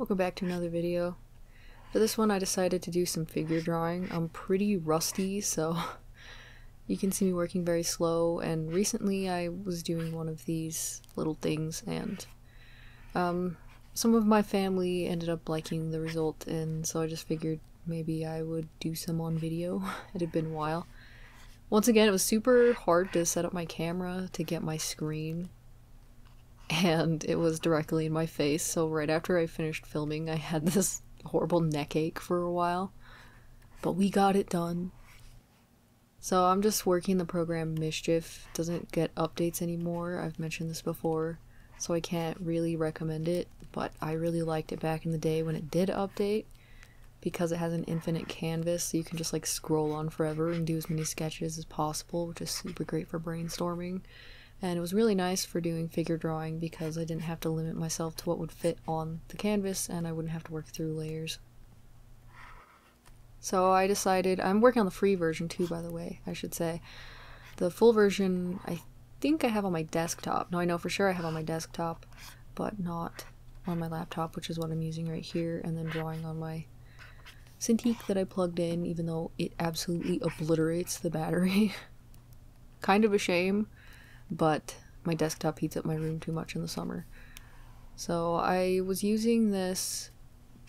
Welcome back to another video. For this one I decided to do some figure drawing. I'm pretty rusty, so you can see me working very slow, and recently I was doing one of these little things and some of my family ended up liking the result, and so I just figured maybe I would do some on video. It had been a while. Once again, it was super hard to set up my camera to get my screen, and it was directly in my face, so right after I finished filming I had this horrible neck ache for a while. But we got it done. So I'm just working the program Mischief. It doesn't get updates anymore, I've mentioned this before, so I can't really recommend it, but I really liked it back in the day when it did update, because it has an infinite canvas, so you can just like scroll on forever and do as many sketches as possible, which is super great for brainstorming. And it was really nice for doing figure drawing because I didn't have to limit myself to what would fit on the canvas, and I wouldn't have to work through layers. So I decided, I'm working on the free version too, by the way, I should say. The full version I think I have on my desktop. No, I know for sure I have on my desktop, but not on my laptop, which is what I'm using right here, and then drawing on my Cintiq that I plugged in, even though it absolutely obliterates the battery. Kind of a shame, but my desktop heats up my room too much in the summer. So I was using this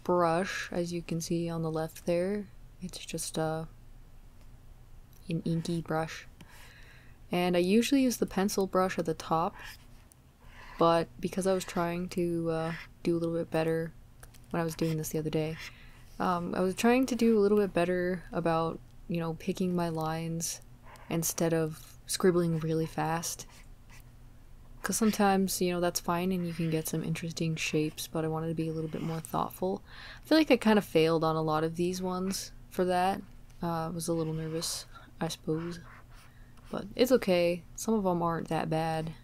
brush, as you can see on the left there. It's just an inky brush. And I usually use the pencil brush at the top, but because I was trying to do a little bit better when I was doing this the other day, I was trying to do a little bit better about, you know, picking my lines instead of scribbling really fast. Because sometimes, you know, that's fine and you can get some interesting shapes, but I wanted to be a little bit more thoughtful. I feel like I kind of failed on a lot of these ones for that. I was a little nervous, I suppose. But it's okay. Some of them aren't that bad,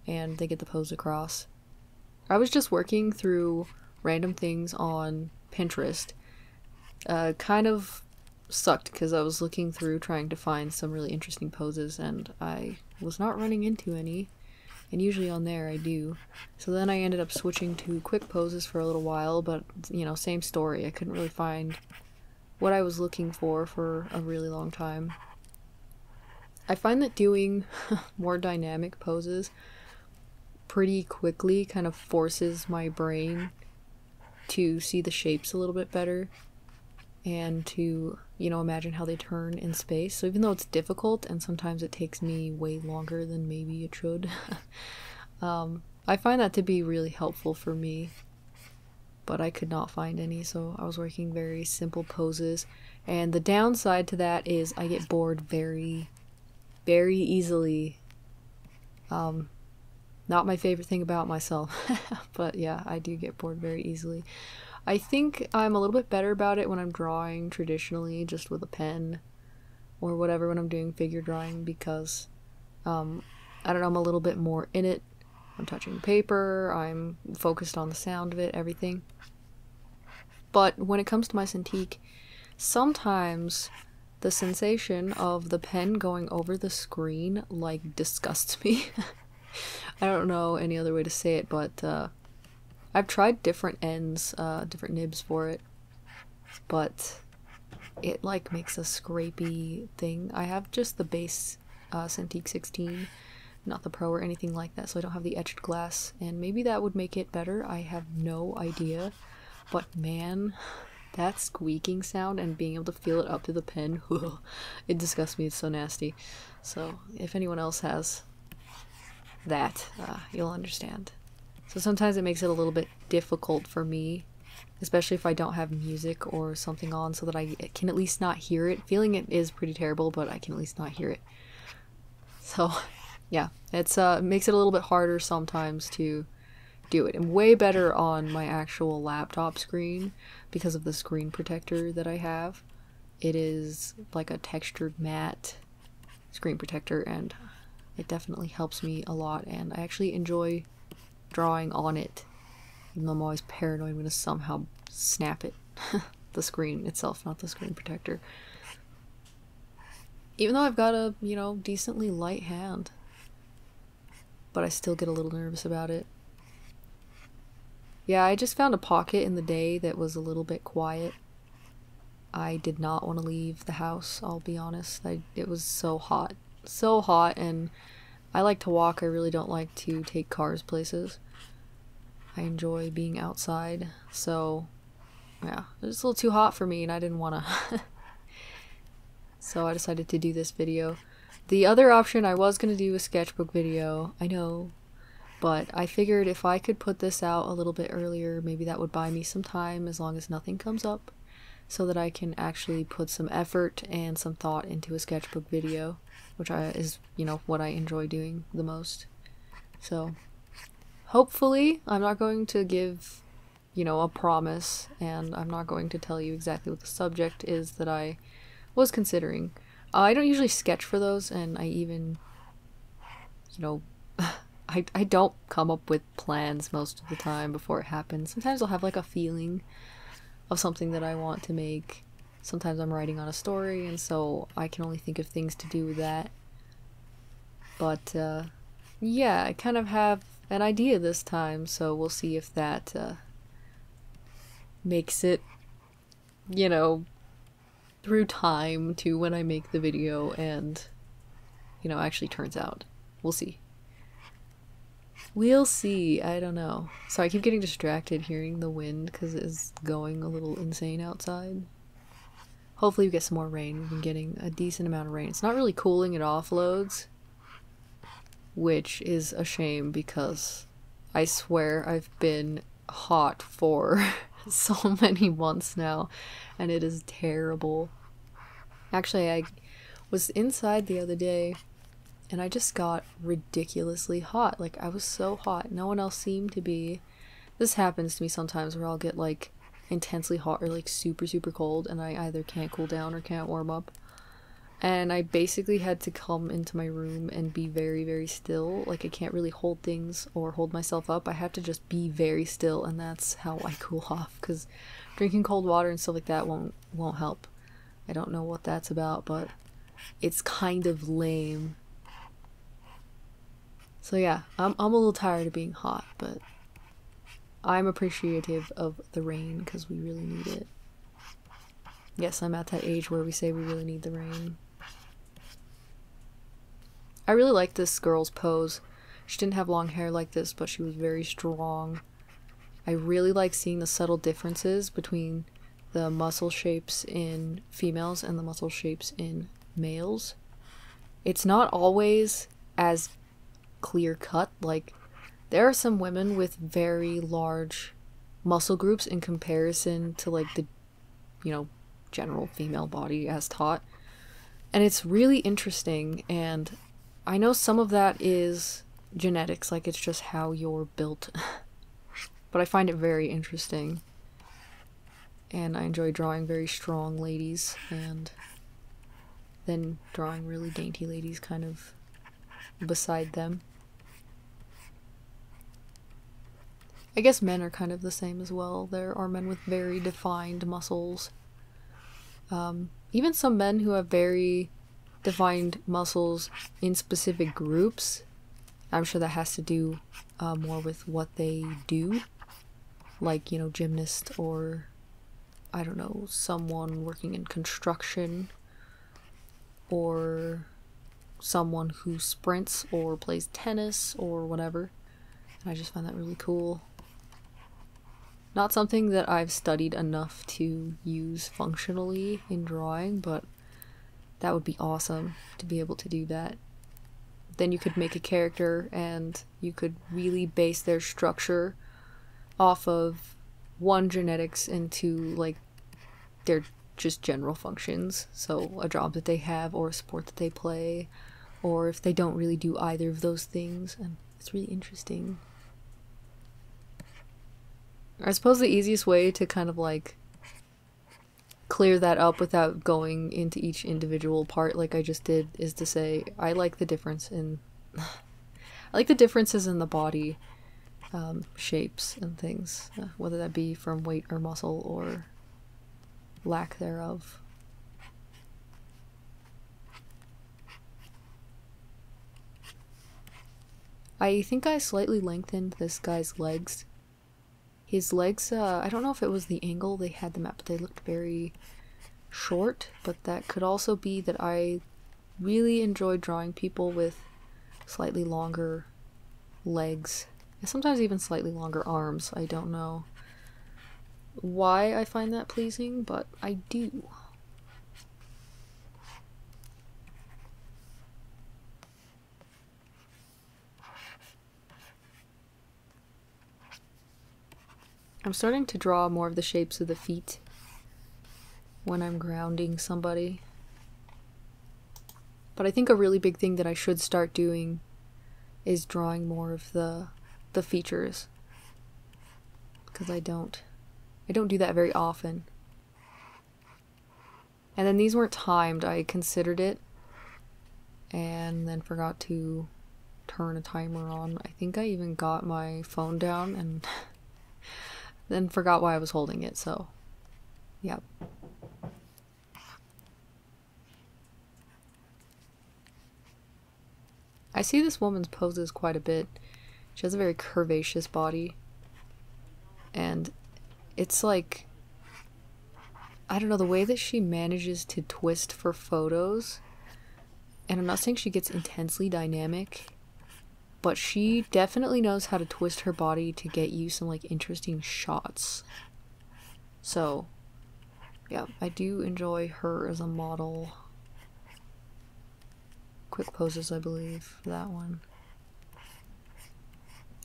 and they get the pose across. I was just working through random things on Pinterest. Kind of sucked because I was looking through trying to find some really interesting poses, and I was not running into any. And usually on there I do. So then I ended up switching to quick poses for a little while, but, you know, same story. I couldn't really find what I was looking for a really long time. I find that doing more dynamic poses pretty quickly kind of forces my brain to see the shapes a little bit better and to, you know, imagine how they turn in space. So even though it's difficult and sometimes it takes me way longer than maybe it should, I find that to be really helpful for me. But I could not find any, so I was working very simple poses. And the downside to that is I get bored very, very easily. Not my favorite thing about myself, but yeah, I do get bored very easily. I think I'm a little bit better about it when I'm drawing traditionally, just with a pen or whatever, when I'm doing figure drawing, because I don't know, I'm a little bit more in it. I'm touching paper, I'm focused on the sound of it, everything. But when it comes to my Cintiq, sometimes the sensation of the pen going over the screen, like, disgusts me. I don't know any other way to say it, but I've tried different ends, different nibs for it, but it like makes a scrapey thing. I have just the base Cintiq 16, not the Pro or anything like that, so I don't have the etched glass, and maybe that would make it better. I have no idea, but man, that squeaking sound and being able to feel it up to the pen, it disgusts me. It's so nasty. So if anyone else has that, you'll understand. So sometimes it makes it a little bit difficult for me, especially if I don't have music or something on, so that I can at least not hear it. Feeling it is pretty terrible, but I can at least not hear it. So yeah, it's makes it a little bit harder sometimes to do it. I'm way better on my actual laptop screen because of the screen protector that I have. It is like a textured matte screen protector, and it definitely helps me a lot, and I actually enjoy drawing on it, even though I'm always paranoid I'm going to somehow snap it. The screen itself, not the screen protector. Even though I've got a, you know, decently light hand, but I still get a little nervous about it. Yeah, I just found a pocket in the day that was a little bit quiet. I did not want to leave the house, I'll be honest. It was so hot. So hot, and I like to walk. I really don't like to take cars places. I enjoy being outside, so yeah, it was a little too hot for me and I didn't want to. So I decided to do this video. The other option, I was going to do a sketchbook video, I know, but I figured if I could put this out a little bit earlier, maybe that would buy me some time as long as nothing comes up, so that I can actually put some effort and some thought into a sketchbook video, which is, you know, what I enjoy doing the most. So hopefully I'm not going to give, you know, a promise, and I'm not going to tell you exactly what the subject is that I was considering. I don't usually sketch for those, and I even, you know, I don't come up with plans most of the time before it happens. Sometimes I'll have like a feeling of something that I want to make. Sometimes I'm writing on a story, and so I can only think of things to do with that. But yeah, I kind of have an idea this time, so we'll see if that makes it, you know, through time to when I make the video and, you know, actually turns out. We'll see. We'll see. I don't know. So I keep getting distracted hearing the wind because it is going a little insane outside. Hopefully we get some more rain. We've been getting a decent amount of rain. It's not really cooling it off loads, which is a shame because I swear I've been hot for so many months now, and it is terrible. Actually, I was inside the other day and I just got ridiculously hot. Like, I was so hot. No one else seemed to be. This happens to me sometimes where I'll get like intensely hot or like super cold, and I either can't cool down or can't warm up. And I basically had to come into my room and be very still. Like, I can't really hold things or hold myself up. I have to just be very still, and that's how I cool off, because drinking cold water and stuff like that won't help. I don't know what that's about, but it's kind of lame. So yeah, I'm a little tired of being hot, but I'm appreciative of the rain because we really need it. Yes, I'm at that age where we say we really need the rain. I really like this girl's pose. She didn't have long hair like this, but she was very strong. I really like seeing the subtle differences between the muscle shapes in females and the muscle shapes in males. It's not always as clear cut. Like, there are some women with very large muscle groups in comparison to like the, you know, general female body as taught. And it's really interesting, and I know some of that is genetics, like it's just how you're built. But I find it very interesting. And I enjoy drawing very strong ladies and then drawing really dainty ladies kind of beside them. I guess men are kind of the same as well. There are men with very defined muscles. Even some men who have very defined muscles in specific groups. I'm sure that has to do more with what they do. Like, you know, gymnast, or I don't know, someone working in construction, or someone who sprints or plays tennis or whatever. And I just find that really cool. Not something that I've studied enough to use functionally in drawing, but that would be awesome to be able to do that. Then you could make a character and you could really base their structure off of one genetics into like their just general functions. So a job that they have, or a sport that they play, or if they don't really do either of those things. And it's really interesting. I suppose the easiest way to kind of like clear that up without going into each individual part like I just did is to say I like the difference in I like the differences in the body shapes and things, whether that be from weight or muscle or lack thereof. I think I slightly lengthened this guy's legs. His legs, I don't know if it was the angle they had them at, but they looked very short, but that could also be that I really enjoy drawing people with slightly longer legs, and sometimes even slightly longer arms. I don't know why I find that pleasing, but I do. I'm starting to draw more of the shapes of the feet when I'm grounding somebody. But I think a really big thing that I should start doing is drawing more of the features. Because I don't do that very often. And then these weren't timed. I considered it and then forgot to turn a timer on. I think I even got my phone down and then forgot why I was holding it, so yeah. I see this woman's poses quite a bit. She has a very curvaceous body. And it's like, I don't know, the way that she manages to twist for photos, and I'm not saying she gets intensely dynamic, but she definitely knows how to twist her body to get you some like interesting shots. So yeah, I do enjoy her as a model. Quick poses, I believe, for that one.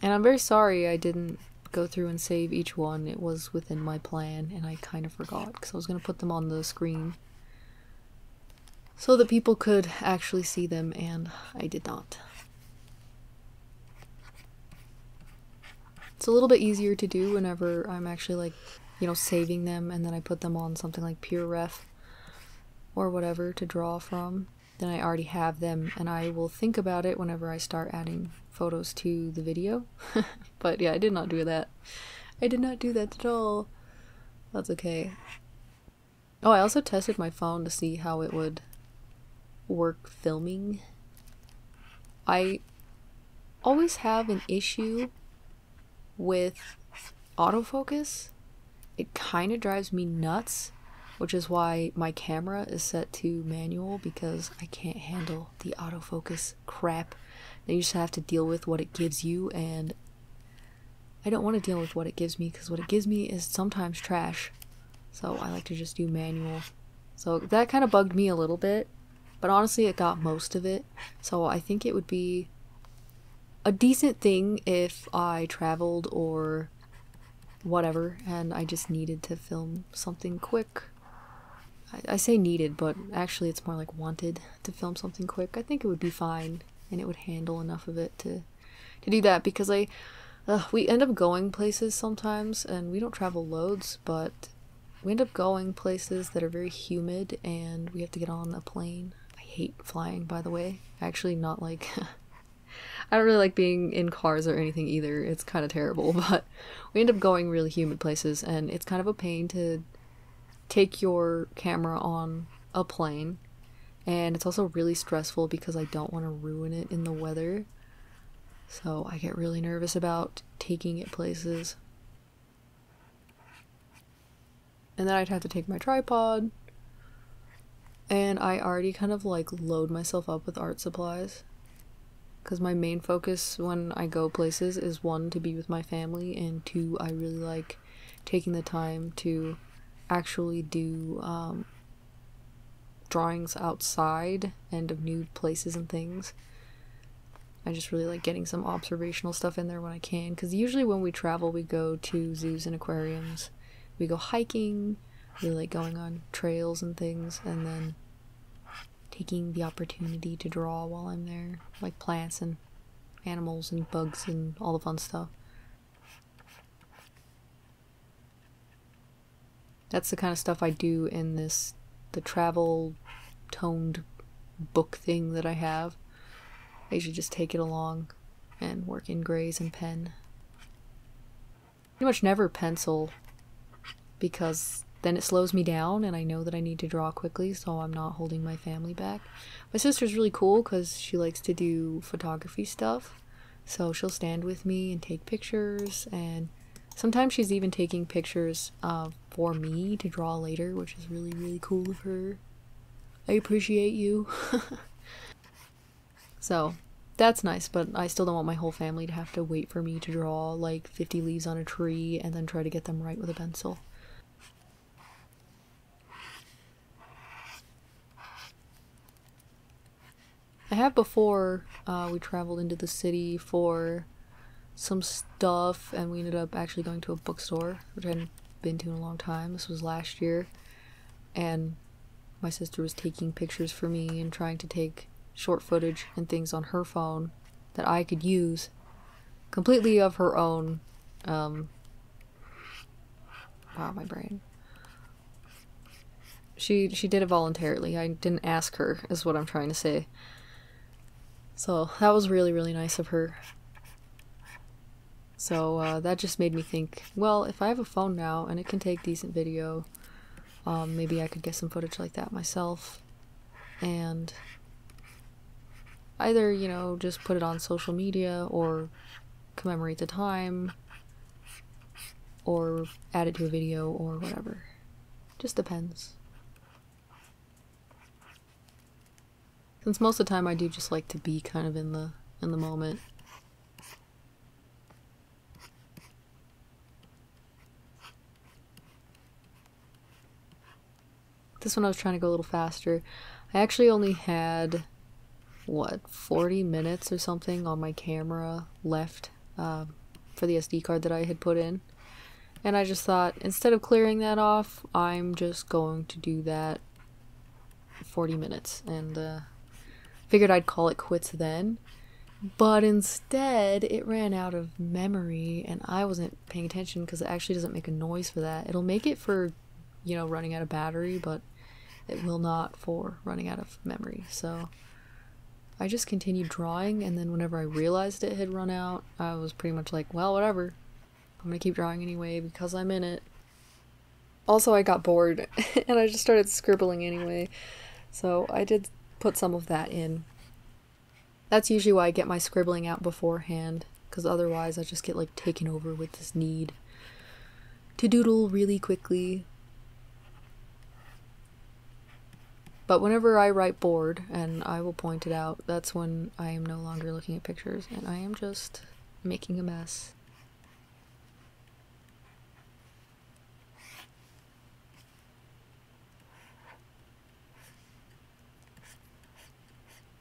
And I'm very sorry I didn't go through and save each one. It was within my plan and I kind of forgot because I was going to put them on the screen so that people could actually see them, and I did not. It's a little bit easier to do whenever I'm actually like, you know, saving them and then I put them on something like Pure Ref or whatever to draw from. Then I already have them and I will think about it whenever I start adding photos to the video. But yeah, I did not do that. I did not do that at all. That's okay. Oh, I also tested my phone to see how it would work filming. I always have an issue with autofocus. It kind of drives me nuts, which is why my camera is set to manual, because I can't handle the autofocus crap. Then you just have to deal with what it gives you, and I don't want to deal with what it gives me because what it gives me is sometimes trash. So I like to just do manual. So that kind of bugged me a little bit, but honestly it got most of it. So I think it would be a decent thing if I traveled or whatever and I just needed to film something quick. I say needed, but actually it's more like wanted to film something quick. I think it would be fine and it would handle enough of it to do that, because we end up going places sometimes and we don't travel loads, but we end up going places that are very humid and we have to get on a plane. I hate flying, by the way. Actually, not like I don't really like being in cars or anything either. It's kind of terrible, but we end up going really humid places and it's kind of a pain to take your camera on a plane, and it's also really stressful because I don't want to ruin it in the weather. So I get really nervous about taking it places. And then I'd have to take my tripod, and I already kind of like load myself up with art supplies because my main focus when I go places is, one, to be with my family, and two, I really like taking the time to actually do drawings outside and of new places and things. I just really like getting some observational stuff in there when I can, because usually when we travel we go to zoos and aquariums, we go hiking, we like going on trails and things, and then taking the opportunity to draw while I'm there, like plants and animals and bugs and all the fun stuff. That's the kind of stuff I do in the travel toned book thing that I have. I usually just take it along and work in grays and pen. Pretty much never pencil, because then it slows me down and I know that I need to draw quickly, so I'm not holding my family back. My sister's really cool because she likes to do photography stuff, so she'll stand with me and take pictures, and Sometimes she's even taking pictures for me to draw later, which is really, really cool of her. I appreciate you. So, that's nice, but I still don't want my whole family to have to wait for me to draw like 50 leaves on a tree and then try to get them right with a pencil. I have before we traveled into the city for some stuff, and we ended up actually going to a bookstore, which I hadn't been to in a long time. This was last year, and my sister was taking pictures for me and trying to take short footage and things on her phone that I could use completely of her own. Wow, my brain. She did it voluntarily. I didn't ask her, is what I'm trying to say. So that was really, really nice of her. So that just made me think, well, if I have a phone now and it can take decent video, maybe I could get some footage like that myself. And either, you know, just put it on social media or commemorate the time or add it to a video or whatever. Just depends. Since most of the time I do just like to be kind of in the moment. This one I was trying to go a little faster. I actually only had, what, 40 minutes or something on my camera left for the SD card that I had put in. And I just thought, instead of clearing that off, I'm just going to do that 40 minutes. And figured I'd call it quits then. But instead, it ran out of memory, and I wasn't paying attention because it actually doesn't make a noise for that. It'll make it for, you know, running out of battery, but it will not for running out of memory. So I just continued drawing, and then whenever I realized it had run out, I was pretty much like, well, whatever. I'm gonna keep drawing anyway because I'm in it. Also, I got bored, and I just started scribbling anyway. So I did put some of that in. That's usually why I get my scribbling out beforehand, because otherwise I just get like taken over with this need to doodle really quickly. But whenever I write bored, and I will point it out, that's when I am no longer looking at pictures and I am just making a mess.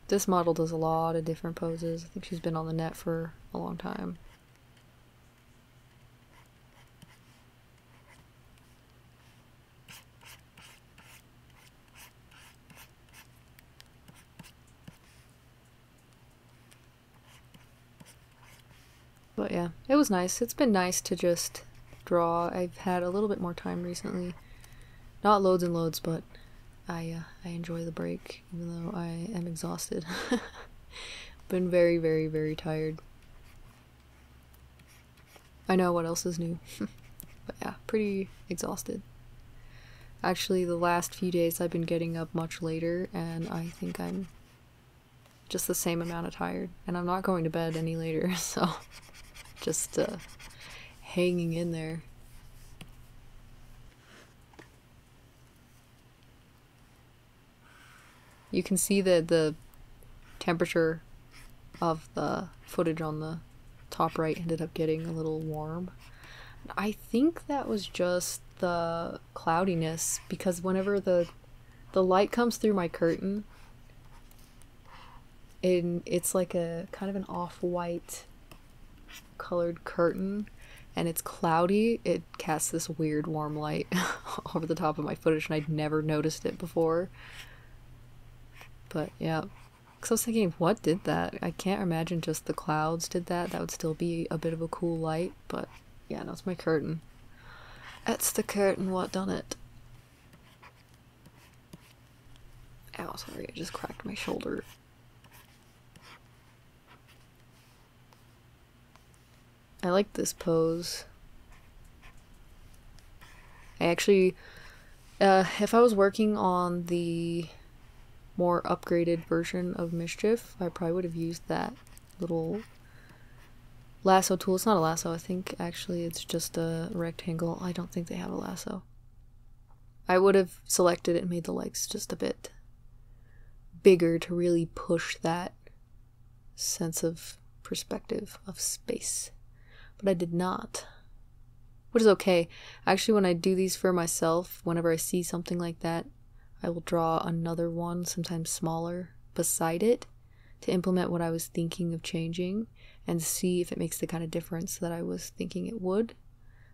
This model does a lot of different poses. I think she's been on the net for a long time. But yeah, it was nice. It's been nice to just draw. I've had a little bit more time recently. Not loads and loads, but I enjoy the break, even though I am exhausted. Been very, very, very tired. I know what else is new. But yeah, pretty exhausted. Actually, the last few days I've been getting up much later, and I think I'm just the same amount of tired. And I'm not going to bed any later, so just hanging in there. You can see that the temperature of the footage on the top right ended up getting a little warm. I think that was just the cloudiness, because whenever the light comes through my curtain, it's like a kind of an off-white colored curtain, and it's cloudy. It casts this weird warm light over the top of my footage, and I'd never noticed it before. But yeah, because I was thinking, what did that? I can't imagine just the clouds did that. That would still be a bit of a cool light, but yeah, no, it's my curtain. It's the curtain what done it. Ow, sorry, I just cracked my shoulder. I like this pose. I actually, if I was working on the more upgraded version of Mischief, I probably would have used that little lasso tool. It's not a lasso. I think actually it's just a rectangle. I don't think they have a lasso. I would have selected it and made the legs just a bit bigger to really push that sense of perspective of space. But I did not. Which is okay. Actually, when I do these for myself, whenever I see something like that, I will draw another one, sometimes smaller, beside it to implement what I was thinking of changing and see if it makes the kind of difference that I was thinking it would.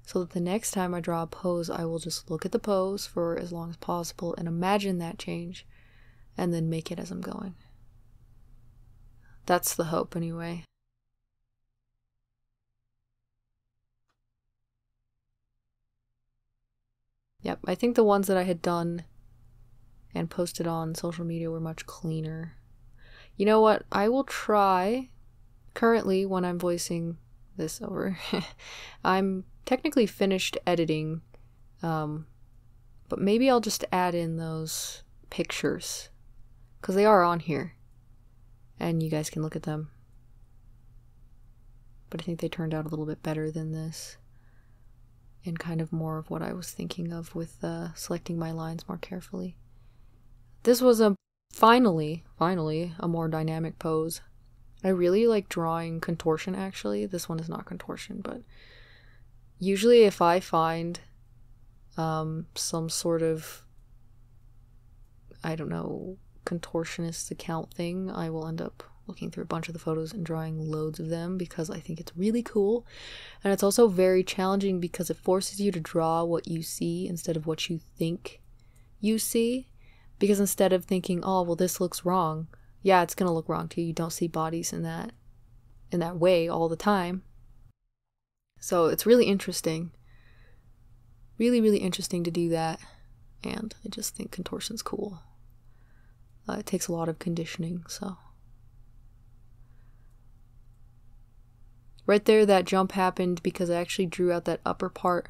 So that the next time I draw a pose, I will just look at the pose for as long as possible and imagine that change and then make it as I'm going. That's the hope anyway. Yep, I think the ones that I had done and posted on social media were much cleaner. You know what? I will try. Currently, when I'm voicing this over, I'm technically finished editing, but maybe I'll just add in those pictures, because they are on here, and you guys can look at them. But I think they turned out a little bit better than this, and kind of more of what I was thinking of with selecting my lines more carefully. This was finally a more dynamic pose. I really like drawing contortion, actually. This one is not contortion, but usually if I find some sort of, I don't know, contortionist account thing, I will end up looking through a bunch of the photos and drawing loads of them because I think it's really cool. And it's also very challenging because it forces you to draw what you see instead of what you think you see. Because instead of thinking, oh, well, this looks wrong, yeah, it's gonna look wrong to you. You don't see bodies in that way all the time. So it's really interesting. Really, really interesting to do that. And I just think contortion's cool. It takes a lot of conditioning, so. Right there, that jump happened because I actually drew out that upper part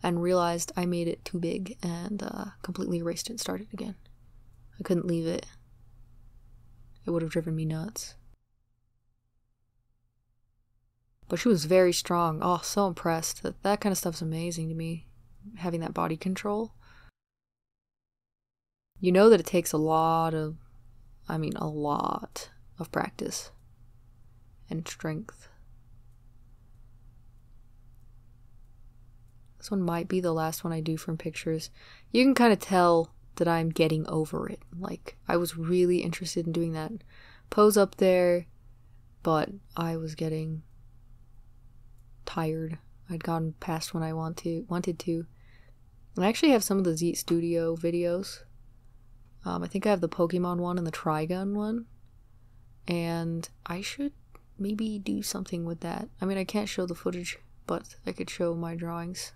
and realized I made it too big and completely erased it and started again. I couldn't leave it. It would have driven me nuts. But she was very strong. Oh, so impressed. That kind of stuff's amazing to me. Having that body control. You know that it takes a lot of practice and strength. This one might be the last one I do from pictures. You can kind of tell that I'm getting over it. Like, I was really interested in doing that pose up there, but I was getting tired. I'd gone past when I wanted to. And I actually have some of the Zeet Studio videos. I think I have the Pokemon one and the Trigun one. And I should maybe do something with that. I mean, I can't show the footage, but I could show my drawings.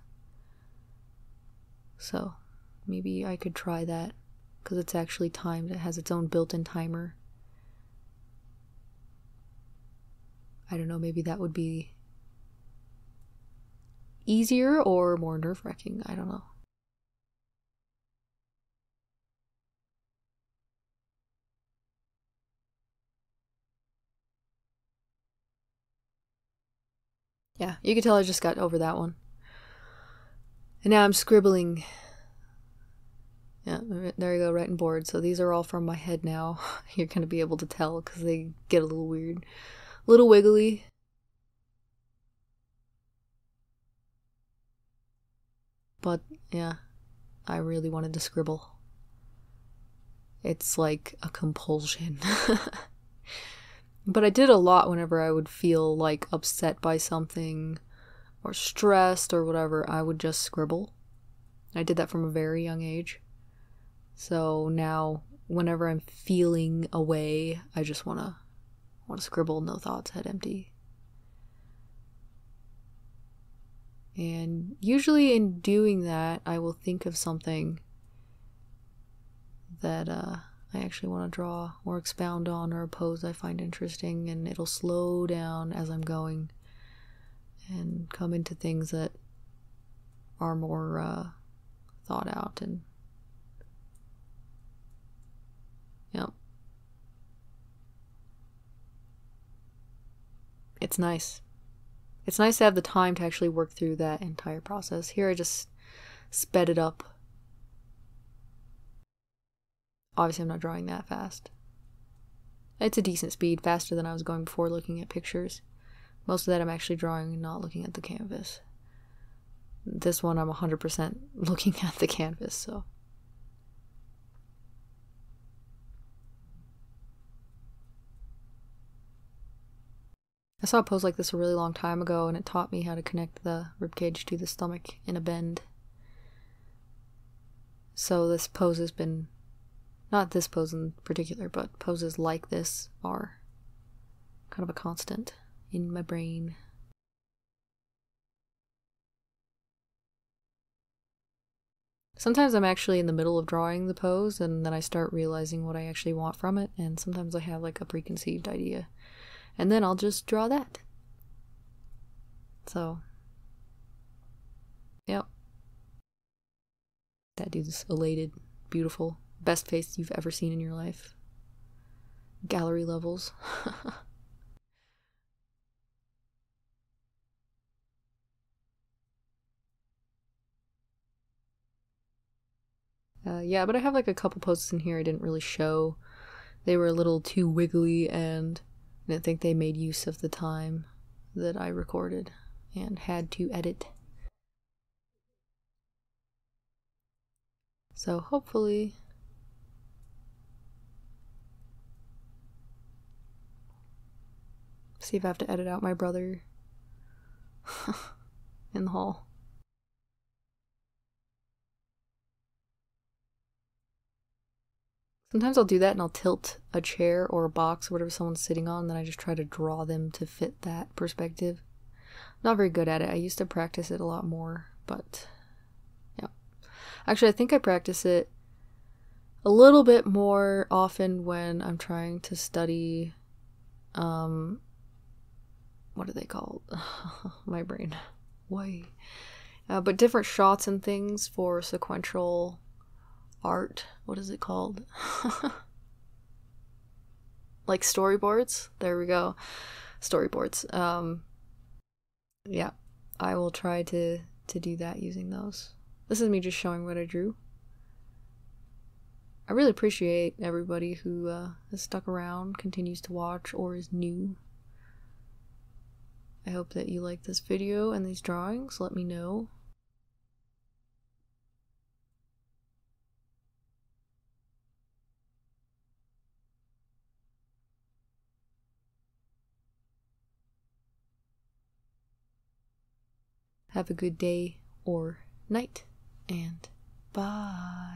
So maybe I could try that, because it's actually timed. It has its own built-in timer. I don't know, maybe that would be easier or more nerve-wracking. I don't know. Yeah, you can tell I just got over that one. And now I'm scribbling. Yeah, there you go, writing board. So these are all from my head now. You're going to be able to tell because they get a little weird. A little wiggly. But, yeah, I really wanted to scribble. It's like a compulsion. But I did a lot whenever I would feel like upset by something or stressed or whatever. I would just scribble. I did that from a very young age. So now whenever I'm feeling away, I just want to scribble, no thoughts, head empty. And usually in doing that, I will think of something that I actually want to draw or expound on, or a pose I find interesting, and it'll slow down as I'm going and come into things that are more thought out. And yep, it's nice. It's nice to have the time to actually work through that entire process. Here I just sped it up. Obviously I'm not drawing that fast. It's a decent speed, faster than I was going before looking at pictures. Most of that I'm actually drawing and not looking at the canvas. This one I'm 100% looking at the canvas, so. I saw a pose like this a really long time ago, and it taught me how to connect the ribcage to the stomach in a bend. So this pose has been, not this pose in particular, but poses like this are kind of a constant in my brain. Sometimes I'm actually in the middle of drawing the pose, and then I start realizing what I actually want from it, and sometimes I have like a preconceived idea, and then I'll just draw that. So, yep. That dude's elated, beautiful, best face you've ever seen in your life. Gallery levels. Yeah, but I have like a couple poses in here I didn't really show. They were a little too wiggly, and I didn't think they made use of the time that I recorded and had to edit. So hopefully see if I have to edit out my brother in the hall. Sometimes I'll do that and I'll tilt a chair or a box or whatever someone's sitting on, and then I just try to draw them to fit that perspective. I'm not very good at it. I used to practice it a lot more, but yeah. Actually, I think I practice it a little bit more often when I'm trying to study, what are they called? My brain. Why? But different shots and things for sequential art. What is it called? Like storyboards? There we go. Storyboards. Yeah. I will try to do that using those. This is me just showing what I drew. I really appreciate everybody who has stuck around, continues to watch, or is new. I hope that you like this video and these drawings. Let me know. Have a good day or night, and bye.